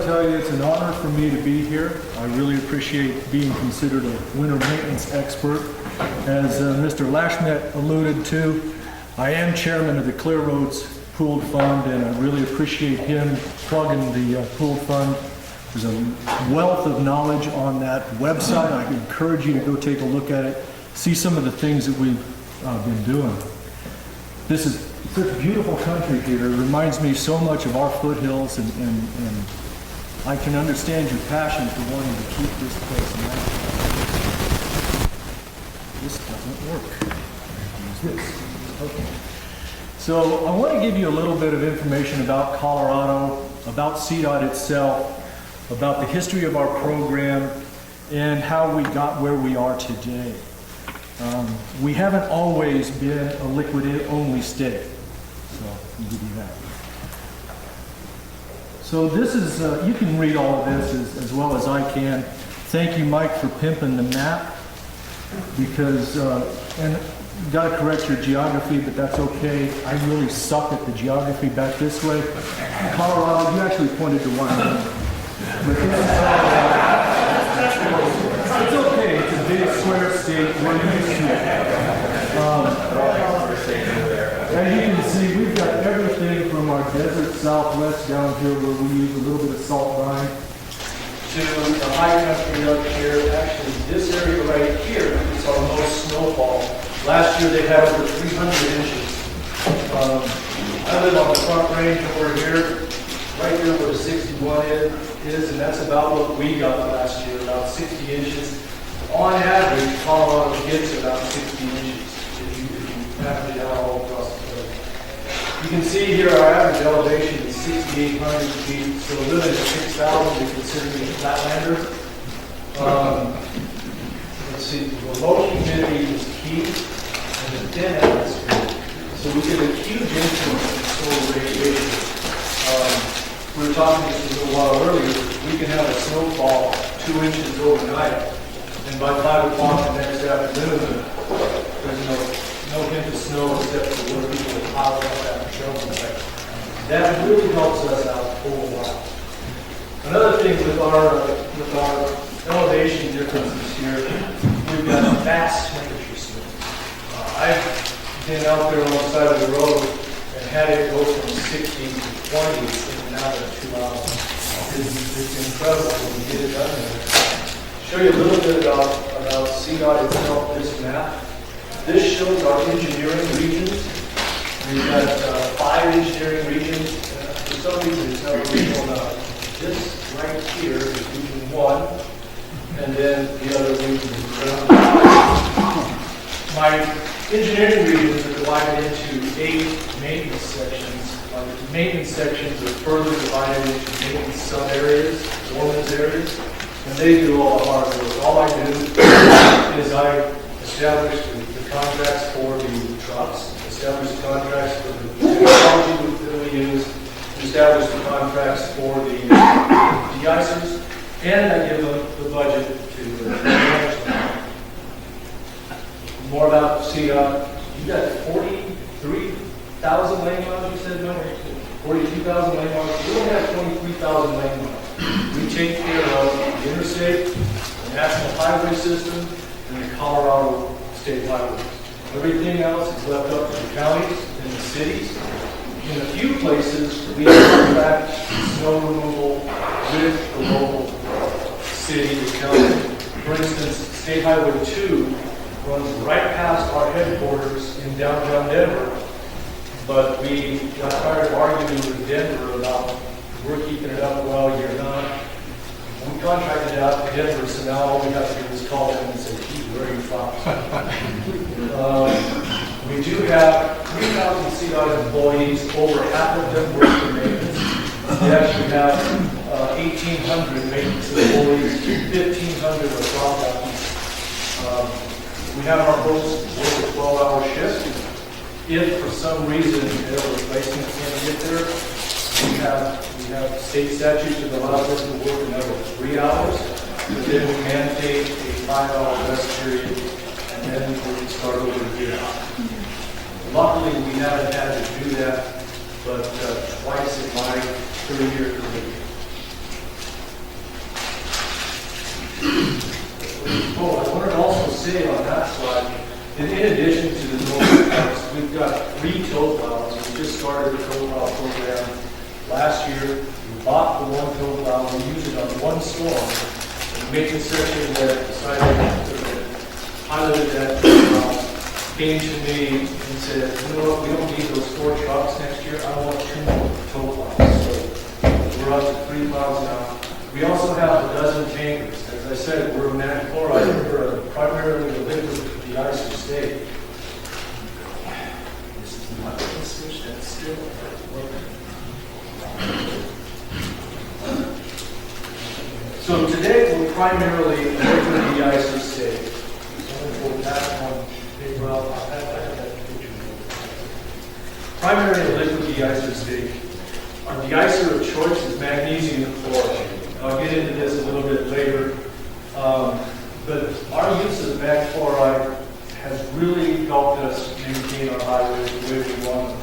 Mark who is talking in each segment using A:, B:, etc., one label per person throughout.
A: tell you it's an honor for me to be here. I really appreciate being considered a winter maintenance expert. As Mr. Lashmet alluded to, I am chairman of the Clear Roads Pooled Fund, and I really appreciate him plugging the pooled fund. There's a wealth of knowledge on that website. I encourage you to go take a look at it, see some of the things that we've been doing. This is such a beautiful country here. It reminds me so much of our foothills, and I can understand your passion for wanting to keep this place natural. This doesn't work. Use this. Okay. So I want to give you a little bit of information about Colorado, about CDOT itself, about the history of our program, and how we got where we are today. We haven't always been a liquid-only state, so I'll give you that. So this is, you can read all of this as well as I can. Thank you, Mike, for pimping the map, because, and you got to correct your geography, but that's okay. I really suck at the geography back this way. Colorado, you actually pointed to Wyoming. But it's okay, it's a big square state, we're used to it. As you can see, we've got everything from our desert southwest down here where we use a little bit of salt brine to the high country up here. Actually, this area right here is our most snowfall. Last year they had over 300 inches. I live on the Front Range over here, right here where the 61 is, and that's about what we got last year, about 60 inches. On average, Colorado gets about 60 inches if you average it out all across the place. You can see here our average elevation is 6,800 feet, so living at 6,000 is considered a flatlander. Let's see, the low humidity is key, and the thin atmosphere. So we get a huge influence in solar radiation. We were talking just a little while earlier, we can have a snowfall 2 inches overnight, and by 5 o'clock the next afternoon, there's no hint of snow except for where people are piled up after shovels. That really helps us out a whole lot. Another thing with our elevation differences here, we've got vast temperature swings. I've been out there on the side of the road and had it go from 60 to 20 in an hour to 2 hours. It's incredible when we get it done there. Show you a little bit about CDOT itself, this map. This shows our engineering regions. We've got 5 engineering regions. For some reason, it's not regional enough. This right here is region 1, and then the other regions around. My engineering regions are divided into 8 maintenance sections. The maintenance sections are further divided into maintenance sub-areas, foreman's areas, and they do all the hard work. All I do is I establish the contracts for the trucks, establish the contracts for the technology that we use, establish the contracts for the deicers, and I give them the budget to manage them. More about CDOT. You got 43,000 lane miles, you said, no? 42,000 lane miles. We only have 23,000 lane miles. We take care of the interstate, the national highway system, and the Colorado state highways. Everything else is left up to the counties and the cities. In a few places, we contract snow removal with the local city or county. For instance, State Highway 2 runs right past our headquarters in downtown Denver, but we got tired of arguing with Denver about we're keeping it up, well, you're not. We contracted it out to Denver, so now all we have to do is call them and say, gee, where are your trucks? We do have 3,000 CDOT employees, over half of them work for maintenance. We actually have 1,800 maintenance employees, 1,500 are contractors. We have our folks work a 12-hour shift. If for some reason their replacement can't get there, we have state statutes that allow us to work another 3 hours, but then we mandate a 5-hour rest period, and then we can start over again. Luckily, we haven't had to do that, but twice in my 30-year career. say on that slide, in addition to the normal trucks, we've got 3 tow plows. We just started the tow plow program last year. We bought the 1 tow plow, we used it on 1 storm. And the maintenance section that decided to piloted that tow plow came to me and said, you know what, we don't need those 4 trucks next year. I want 2 more tow plows. So we're up to 3 plows now. We also have a dozen tankers. As I said, we're a magnetic chloride. We're primarily a liquid deicer state. This is not the switch that's still working. So today we're primarily a liquid deicer state. Primarily a liquid deicer state. Our deicer of choice is magnesium chloride. I'll get into this a little bit later. But our use of mag chloride has really helped us maintain our highways the way we want them.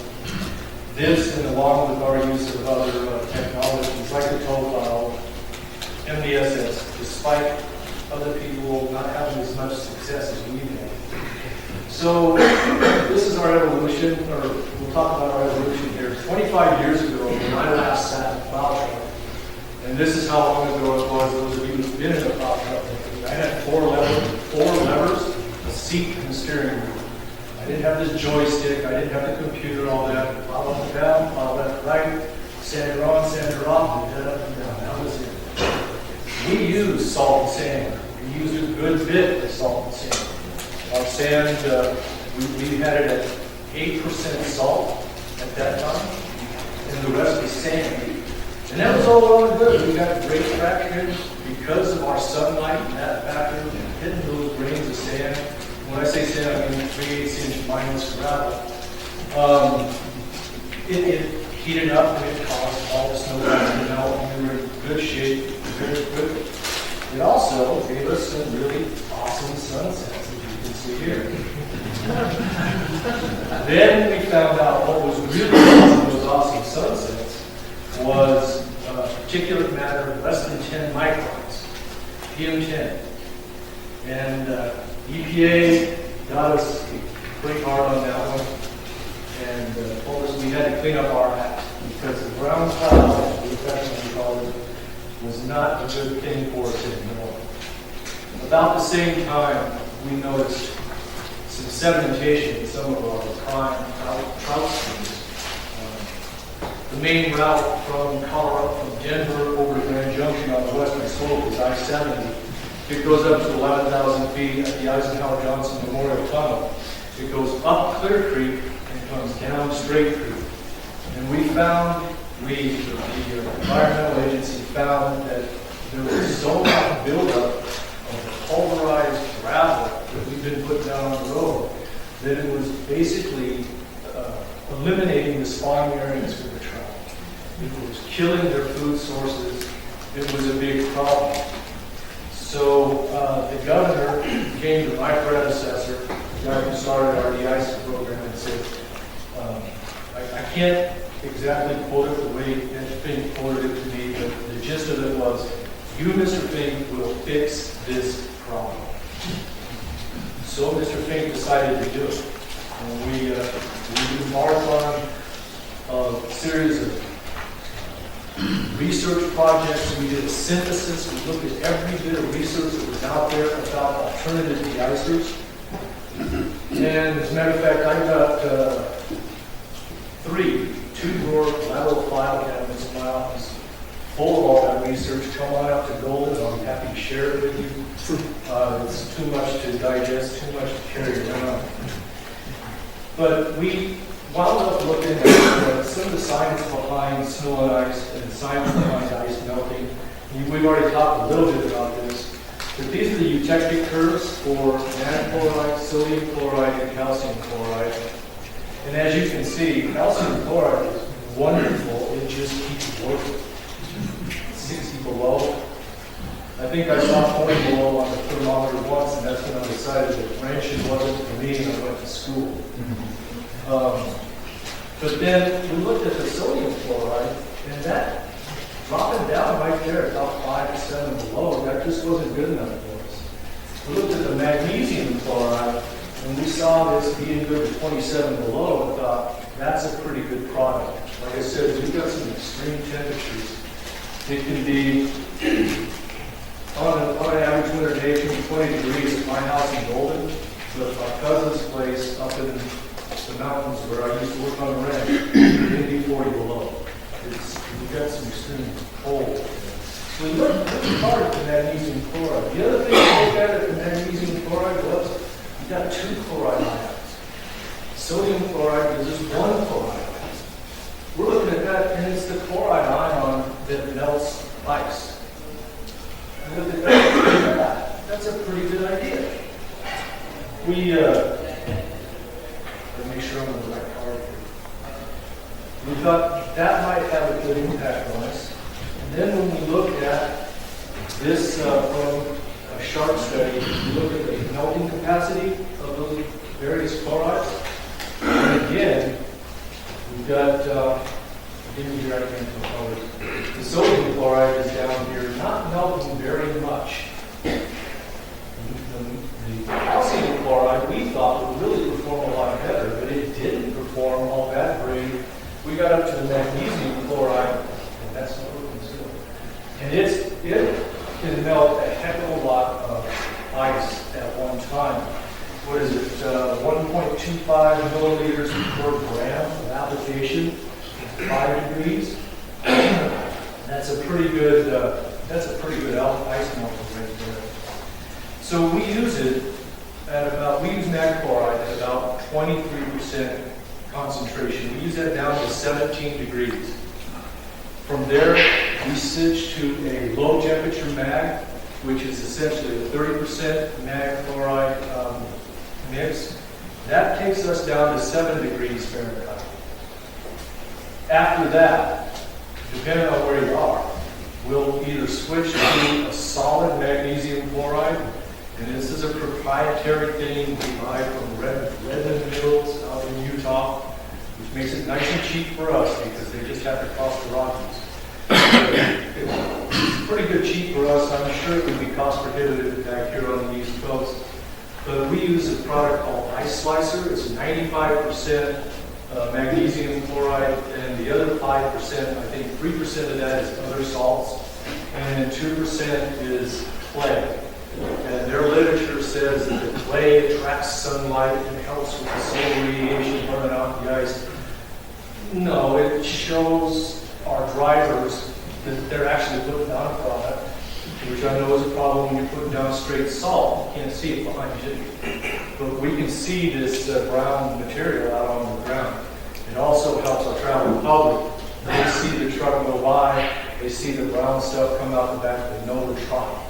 A: This, and along with our use of other technologies like the tow plow, MDSS, despite other people not having as much success as we have. So this is our evolution, or we'll talk about our evolution here. 25 years ago, when I last sat in a plow truck, and this is how long ago it was, those of you who've been in a plow truck, I had 4 levers, a seat, and a steering wheel. I didn't have this joystick, I didn't have the computer, all that. Plow up and down, plow left, right, sander on, sander off, and up and down. That was it. We used salt and sand. We used a good bit of salt and sand. Our sand, we had it at 8% salt at that time, and the rest was sand. And that was all well and good. We got great traction because of our sunlight and that factor, hitting those grains of sand. When I say sand, I mean 3/8 inch minus gravel. It heated up and it caused all the snow to melt, and we were in good shape very quickly. It also gave us some really awesome sunsets, as you can see here. Then we found out what was really awesome, those awesome sunsets, was particulate matter less than 10 microns, PM10. And EPA got us pretty hard on that one and told us we had to clean up our act because the brown cloud, as we affectionately call it, was not a good thing for us anymore. About the same time, we noticed some sedimentation in some of our prime trout streams. The main route from Colorado, from Denver over to Grand Junction on the western slope is I-70. It goes up to 11,000 feet at the Eisenhower Johnson Memorial Tunnel. It goes up Clear Creek and comes down Straight Creek. And we found, the environmental agency found that there was so much buildup of pulverized gravel that we've been putting down on the road that it was basically eliminating the spawning areas for the trout. It was killing their food sources. It was a big problem. So the governor came to my predecessor, the guy who started our de-icing program, and said, I can't exactly quote it the way Mr. Fink quoted it to me, but the gist of it was, you, Mr. Fink, will fix this problem. So Mr. Fink decided to do it. And we embarked on a series of research projects. We did a synthesis. We looked at every bit of research that was out there about alternative de-icers. And as a matter of fact, I got 3 two-drawer lateral file cabinets in my office full of all that research. Come on up to Golden. I'm happy to share it with you. It's too much to digest, too much to carry around. But we wound up looking at some of the science behind snow and ice and the science behind ice melting. We've already talked a little bit about this, but these are the eutectic curves for natrium chloride, sodium chloride, and calcium chloride. And as you can see, calcium chloride is wonderful. It just keeps working. 60 below. I think I saw 40 below on the thermometer once, and that's when I decided that ranching wasn't for me, and I went to school. But then we looked at the sodium chloride, and that dropping down right there, about 5 to 7 below, that just wasn't good enough for us. We looked at the the magnesium chloride, when we saw this being good to 27 below, I thought, that's a pretty good product. Like I said, we've got some extreme temperatures. It can be, on an average winter day, it can be 20 degrees at my house in Golden, but my cousin's place up in the mountains where I used to work on the ranch, it can be 40 below. We've got some extreme cold. So we look hard at the magnesium chloride. The other thing we look at the magnesium chloride was, you've got 2 chloride ions. Sodium chloride is just 1 chloride ion. We're looking at that, and it's the chloride ion that melts ice. And look at that. That's a pretty good idea. Let me make sure I'm on the right card here. We thought that might have a good impact on us. And then when we look at this from a sharp study, we look at the melting capacity of those various chlorides. And again, we've got, give me your right hand to colors. The sodium chloride is down here, not melting very much. The calcium chloride we thought would really perform a lot better, but it didn't perform all that great. We got up to the magnesium chloride, and that's what we're considering. And it can melt a heck of a lot of ice at one time. What is it? 1.25 milliliters per gram of application, 5 degrees. That's a pretty good. That's a pretty good ice melter right there. So we use it at about. We use mag chloride at about 23% concentration. We use that down to 17 degrees. From there, we switch to a low temperature mag, which is essentially a 30% mag chloride mix. That takes us down to 7 degrees Fahrenheit. After that, depending on where you are, we'll either switch to a solid magnesium chloride, and this is a proprietary thing we buy from Redmond Mills out in Utah, which makes it nice and cheap for us because they just have to cross the Rockies. It's pretty good cheap for us. I'm sure it would be cost prohibitive back here on the East Coast. But we use a product called Ice Slicer. It's 95% magnesium chloride, and the other 5%, I think 3% of that is other salts, and then 2% is clay. And their literature says that the clay attracts sunlight and helps with the solar radiation burning out the ice. No, it shows our drivers that they're actually putting down a product, which I know is a problem when you're putting down straight salt. You can't see it behind you. But we can see this brown material out on the ground. It also helps our traveling public. They see the truck go by, they see the brown stuff come out the back, they know we're trying.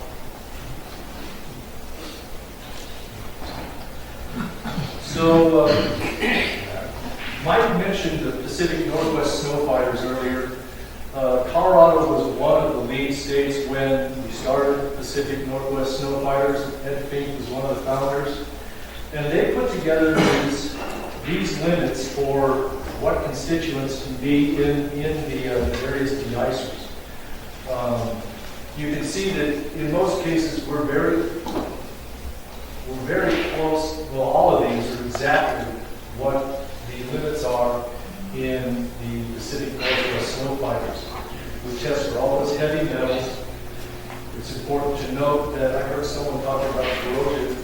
A: So, Mike mentioned the Pacific Northwest snow fighters earlier. Colorado was one of the lead states when we started Pacific Northwest Snow Fighters. Ed Fink was one of the founders. And they put together these limits for what constituents can be in the various deicers. You can see that in most cases we're very close. Well, all of these are exactly what the limits are in the Pacific Northwest Snow Fighters. We test for all those heavy metals. It's important to note that I heard someone talk about corrosion.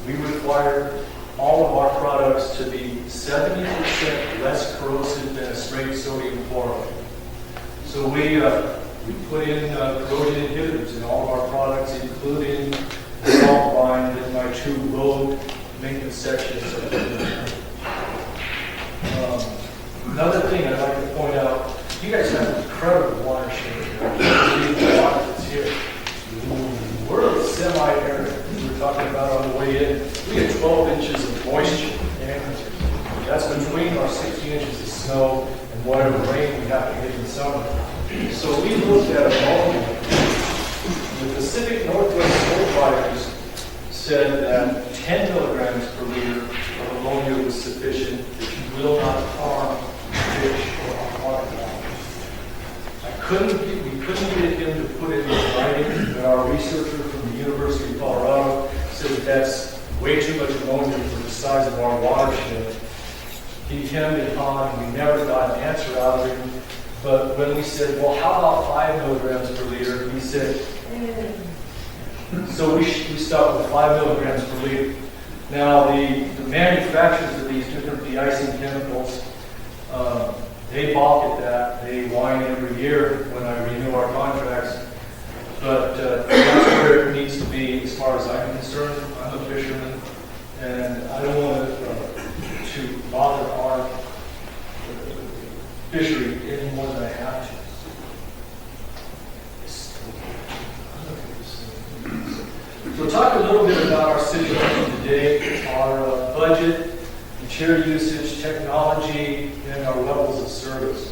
A: We require all of our products to be 70% less corrosive than a straight sodium chloride. So we put in corrosion inhibitors in all of our products, including the salt brine that my 2 road maintenance sections are doing. Another thing I'd like to point out, you guys have an incredible watershed here. The water that's here. We're semi-arid. We were talking about on the way in. We get 12 inches of moisture. That's between our 60 inches of snow and whatever rain we have to get in the summer. So we looked at ammonia. The Pacific Northwest Snow Fighters said that 10 milligrams per liter of ammonia was sufficient. It will not harm fish or our water. We couldn't get him to put it in writing, but our researcher from the University of Colorado said that that's way too much ammonia for the size of our watershed. He hemmed and hawed, and we never got an answer out of him. But when we said, well, how about 5 milligrams per liter? He said, so we stopped with 5 milligrams per liter. Now, the manufacturers of these different de-icing chemicals, they balk at that. They whine every year when I renew our contracts. But that's where it needs to be as far as I'm concerned. I'm a fisherman, and I don't want to bother our fishery any more than I have to. So talk a little bit about our situation today, our budget, material usage, technology, and our levels of service.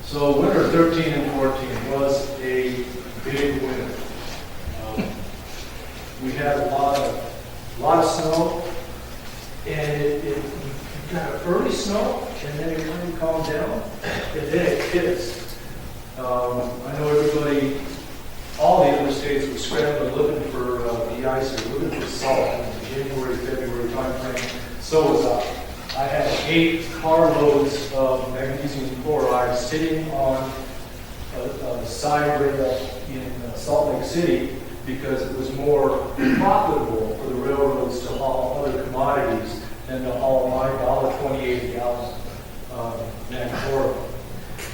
A: So winter 13 and 14 was a big winter. We had a lot of snow, and it got early snow, and then it kind of calmed down, and then it hit us. I know everybody, all the other states were scrambling, looking for de-icer, looking for salt in the January, February timeframe. So was I. I had 8 carloads of magnesium chloride sitting on a side rail in Salt Lake City because it was more profitable for the railroads to haul other commodities than to haul my $1.28 a gallon mag chloride.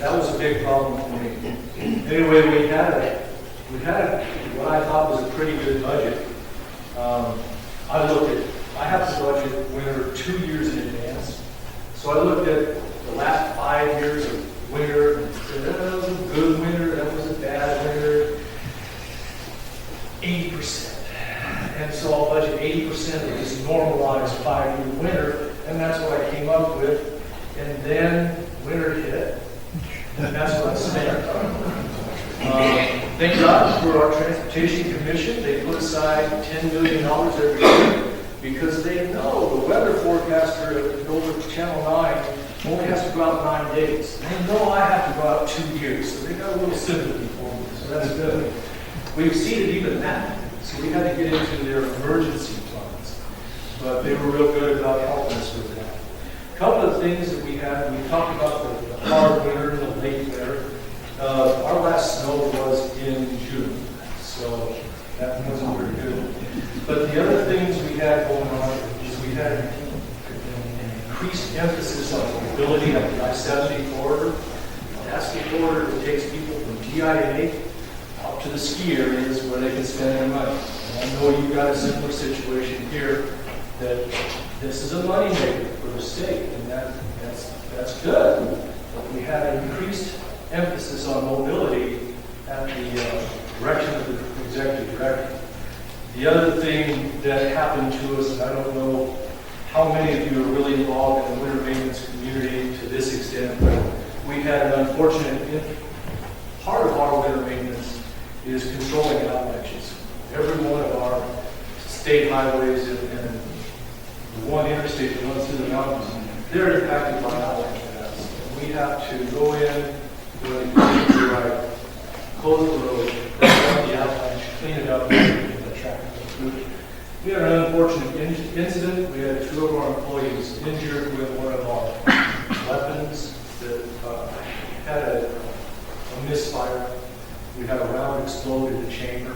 A: That was a big problem for me. Anyway, we had what I thought was a pretty good budget. I have to budget winter 2 years in advance. So I looked at the last 5 years of winter and said, that was a good winter, that was a bad winter. 80%. And so I'll budget 80% of this normalized 5-year winter, and that's what I came up with. And then winter hit, and that's what I spent. Thank God for our Transportation Commission. They put aside $10 million every year because they know the weather forecaster over Channel 9 only has to go out 9 days. They know I have to go out 2 years, so they got a little sympathy for me, so that's good. We exceeded even that, so we had to get into their emergency plans. But they were real good about helping us with that. A couple of things that we had, we talked about the hard winter and the late winter. Our last snow was in June, so that wasn't very good. But the other things we had going on is we had an increased emphasis on mobility up the I-70 corridor. That's the corridor that takes people from GIA out to the ski areas where they can spend their money. And I know you've got a similar situation here that this is a moneymaker for the state, and that's good. But we had an increased emphasis on mobility at the direction of the executive director. The other thing that happened to us, and I don't know how many of you are really involved in the winter maintenance community to this extent, but we had an unfortunate part of our winter maintenance is controlling avalanches. Every one of our state highways and the one interstate that runs through the mountains, they're impacted by avalanche paths. We have to go in, right, close the road, break up the avalanche, clean it up, and the traffic goes through. We had an unfortunate incident. We had 2 of our employees injured with one of our weapons that had a misfire. We had a round explode in the chamber.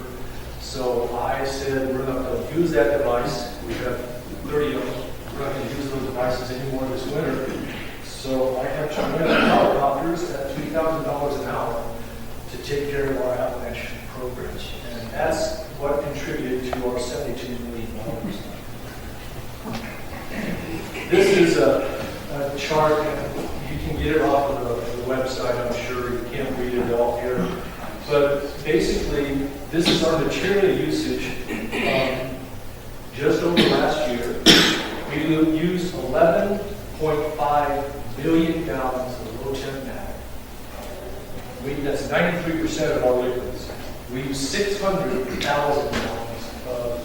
A: So I said, we're not going to use that device. We have 30 of them. We're not going to use those devices anymore this winter. So I have to rent helicopters at $3,000 an hour to take care of our avalanche programs. And that's what contributed to our $72 million. This is a chart, and you can get it off of the website, I'm sure. You can't read it all here. But basically, this is our material usage just over last year. We used 11.5 billion gallons of low temp mag. That's 93% of our liquids. We use 600,000 gallons of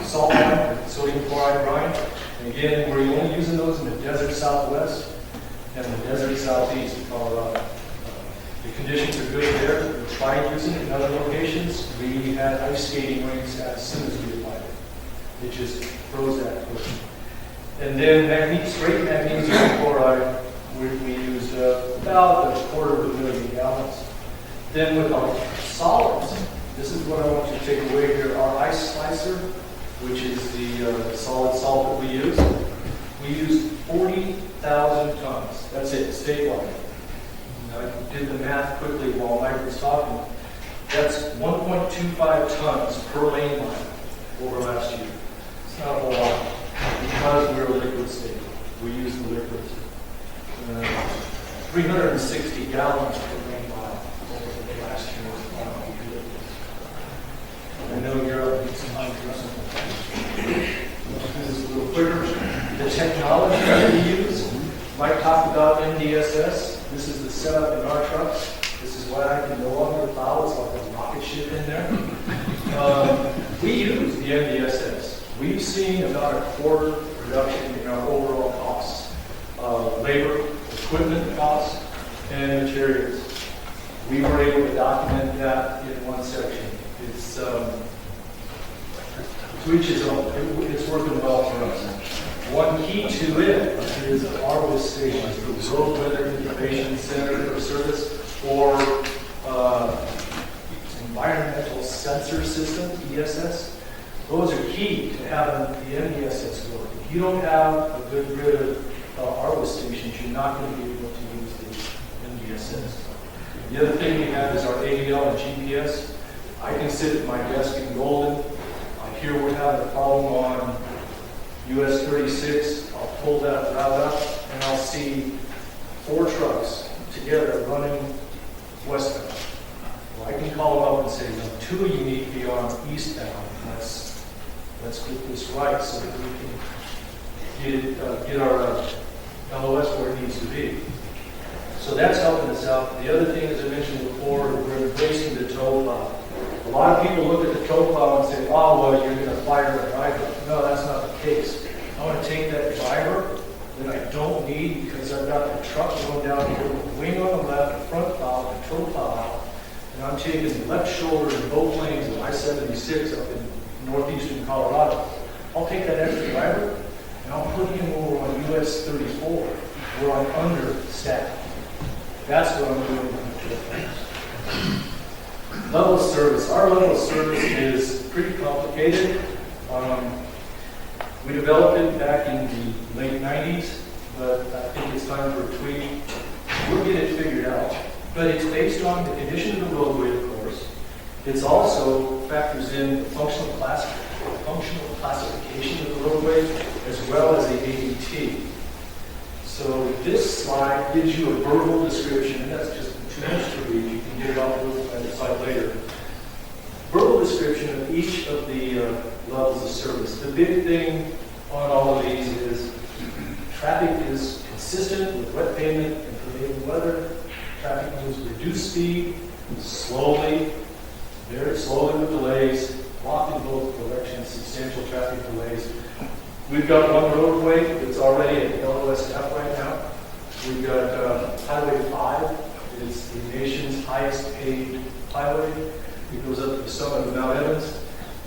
A: salt brine, sodium chloride brine. And again, we're only using those in the desert southwest and the desert southeast of Colorado. The conditions are good there. We tried using it in other locations. We had ice skating rinks as soon as we applied it. It just froze that quick. And then straight magnesium chloride, we used about 250,000 gallons. Then with our solids, this is what I want you to take away here. Our ice slicer, which is the solid salt that we used 40,000 tons. That's it, statewide. I did the math quickly while Mike was talking. That's 1.25 tons per lane mile over last year. It's not a whole lot because we're a liquid state. We use the liquids. 360 gallons per lane mile over the last year. I know Europe needs some time for something. This is a little quicker. The technology that we use, Mike talked about NDSS. This is the setup in our trucks. This is why I can no longer plow. It's like a rocket ship in there. We use the NDSS. We've seen about a quarter reduction in our overall costs. Labor, equipment costs, and materials. We were able to document that in one section. It's to each his own. It's working well for us. One key to it is our WIS stations, the Road Weather Information Center for Service, or Environmental Sensor System, ESS. Those are key to having the NDSS work. If you don't have a good grid of our WIS stations, you're not going to be able to use the NDSS. The other thing we have is our ADL and GPS. I can sit at my desk in Golden. I hear we're having a problem on US 36, I'll pull that route up and I'll see 4 trucks together running westbound. Well, I can call them up and say, no, 2 of you need to be on eastbound. Let's get this right so that we can get our LOS where it needs to be. So that's helping us out. The other thing, as I mentioned before, we're embracing the tow plow. A lot of people look at the tow plow and say, oh, well, you're going to fire the driver. No, that's not the case. I want to take that driver that I don't need because I've got the truck going down here with the wing on the left, the front plow, the tow plow out, and I'm taking the left shoulder in both lanes of I-76 up in northeastern Colorado. I'll take that extra driver and I'll put him over on US 34 where I'm understaffed. That's what I'm doing with the tow. Level of service. Our level of service is pretty complicated. We developed it back in the late 90s, but I think it's time for a tweak. We'll get it figured out. But it's based on the condition of the roadway, of course. It's also factors in the functional classification of the roadway, as well as the ADT. So this slide gives you a verbal description, and that's just too much to read. You can get it off the site later. Verbal description of each of the levels of service. The big thing on all of these is traffic is consistent with wet pavement and prevailing weather. Traffic moves reduced speed, slowly, very slowly with delays, blocked in both directions, substantial traffic delays. We've got one roadway that's already at LOSF right now. We've got Highway 5. It's the nation's highest paved highway. It goes up to the summit of Mount Evans.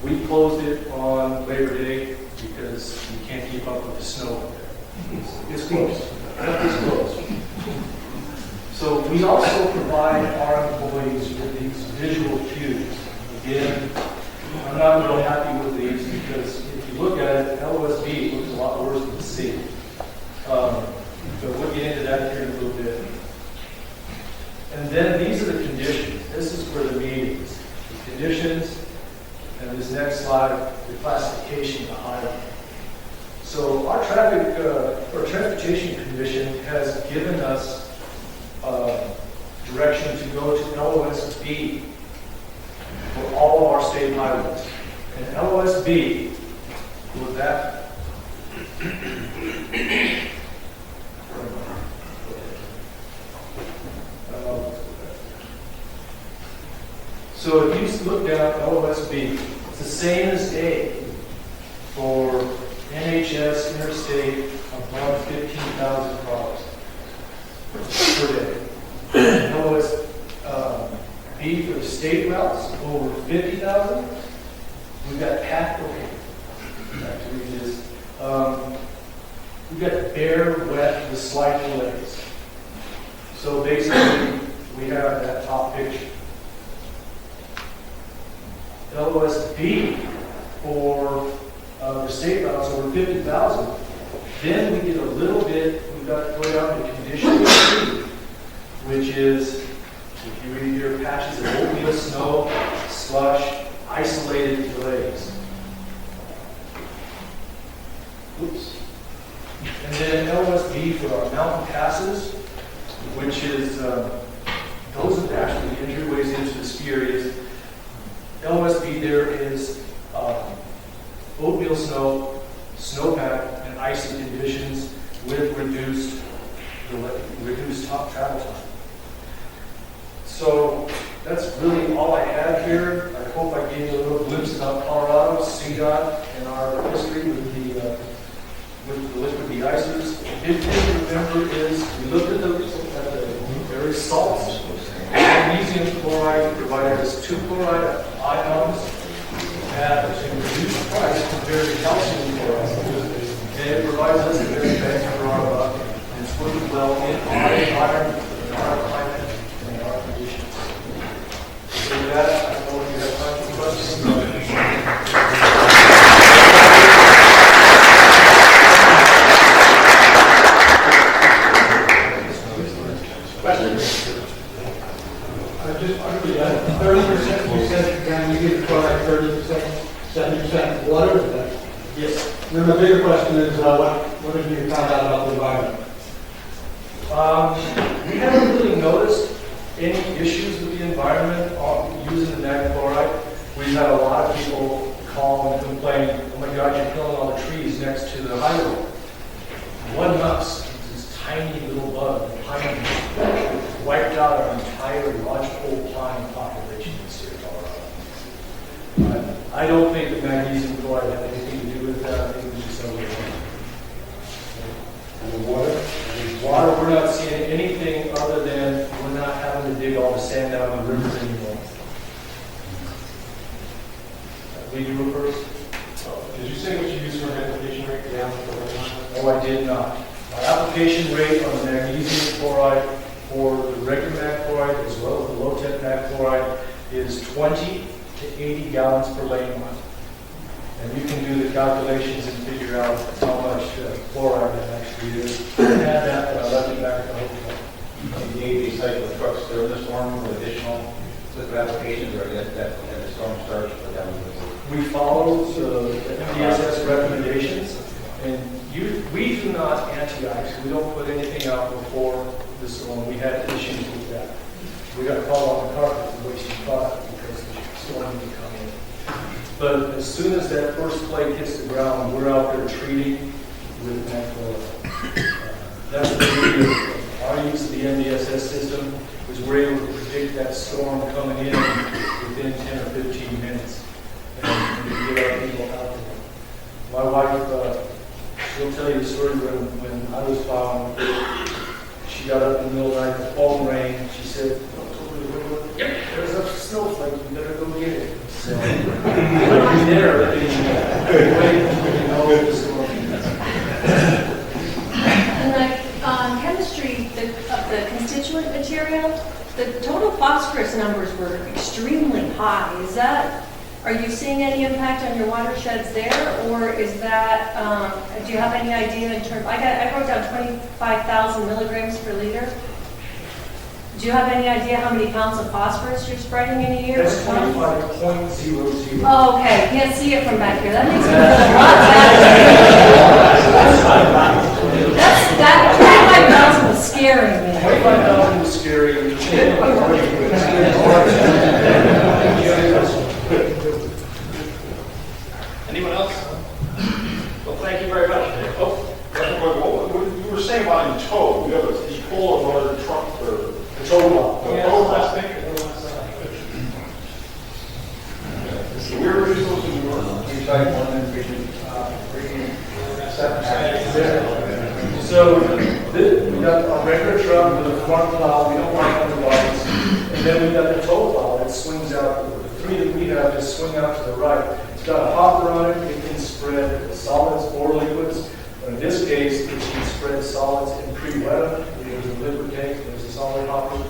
A: We closed it on Labor Day because we can't keep up with the snow up there. It's close. It's close. So we also provide our employees with these visual cues. Again, I'm not really happy with these because if you look at it, LOSB looks a lot worse than C. But we'll get into that here in a little bit. And then these are the conditions. This is where the meat is. The conditions, and this next slide, the classification to highway. So our transportation commission has given us direction to go to LOSB for all of our state highways. And LOSB was that. So if you look down at LOSB, it's the same as A for NHS interstate above 15,000 cars per day. state routes over 50,000, we've got back to read this. We've got bare, wet, with slight delays. So basically, we have that top picture. LOSB for the state routes over 50,000. Then we get a little bit, we've got to put out the condition 3, which is, if you read here, patches of oatmeal, snow, slush, isolated delays. Oops. And then LOSB for our mountain passes, which is, those are actually the entryways into the ski areas. LOSB there is oatmeal snow, snowpack, and icy conditions with reduced top travel time. So that's really all I have here. I hope I gave you a little glimpse about Colorado, CDOT, and our history with the liquid deicers. The big thing to remember is we looked at the various salts. Magnesium chloride provided us 2 chloride ions at a reduced price compared to calcium chloride. And it provides us a very bang for our buck. And it's working well in our environment, in our climate, and in our conditions. So with that, I don't know if you have time for questions.
B: Just quickly, 30%, you said, can you give the product 30%, 70% water? Is that?
A: Yes.
B: Then the bigger question is, what have you found out about the environment?
A: We haven't really noticed any issues with the environment using the mag chloride. We've had a lot of people call and complain, oh my God, you're killing all the trees next to the highway. One mouse, this tiny little bug, pine, wiped out our entire lodgepole pine population this year in Colorado. I don't think the magnesium chloride had anything to do with that. I think it was just over
B: And the water?
A: water. We're not seeing anything other than we're not having to dig all the sand out of the rivers anymore. Will you go first?
C: Did you say what you used for an application rate down for the line?
A: No, I did not. My application rate on the magnesium chloride for the regular mag chloride as well as the low-tech mag chloride is 20 to 80 gallons per lane mile. And you can do the calculations and figure out how much chloride that actually is. I had that, but I left it back at the hotel.
D: The AV cycle of trucks during the storm with additional liquid applications, or that the storm starts for them?
A: We follow the MDSS recommendations, and we do not anti-ice. We don't put anything out before the storm. We had issues with that. We got called on the carpet for wasting product because the storm didn't come in. But as soon as that first flake hits the ground, we're out there treating with mag chloride. That's the beauty of our use of the MDSS system, is we're able to predict that storm coming in within 10 or 15 minutes. And we can get our people out there. My wife, she'll tell you the story when I was plowing. She got up in the middle of the night, the phone rang. She said, "Yep, there's a snowflake. You better go get it." So I'm there, waiting to know the storm.
E: And like chemistry of the constituent material, the total phosphorus numbers were extremely high. Is that? Are you seeing any impact on your watersheds there, or is that? Do you have any idea in terms? I wrote down 25,000 milligrams per liter. Do you have any idea how many pounds of phosphorus you're spreading in a year?
A: That's 25.00.
E: Oh, okay. Can't see it from back here. That makes me feel a lot better. That 25,000 was scary me.
A: 25,000 was scary.
C: Anyone else? Well, thank you very much. Oh, what you were saying about in tow, you have you pull another truck or
A: The tow law.
C: the tow last thing? So where were you supposed to do work?
D: We tried one and we should
A: So we got a regular truck with a front plow. We don't want underlights. And then we got the tow plow. it swings out, the three that we have just swing out to the right. It's got a hopper on it, it can spread solids or liquids. But in this case, it can spread solids in pre-wet. There's a liquid tank, there's a solid hopper.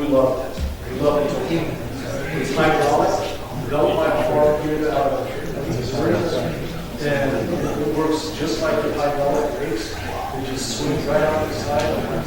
A: We love it. We love it. It's hydraulic, developed by a farm here out of Missouri. And it works just like the hydraulic brakes. It just swings right out the side.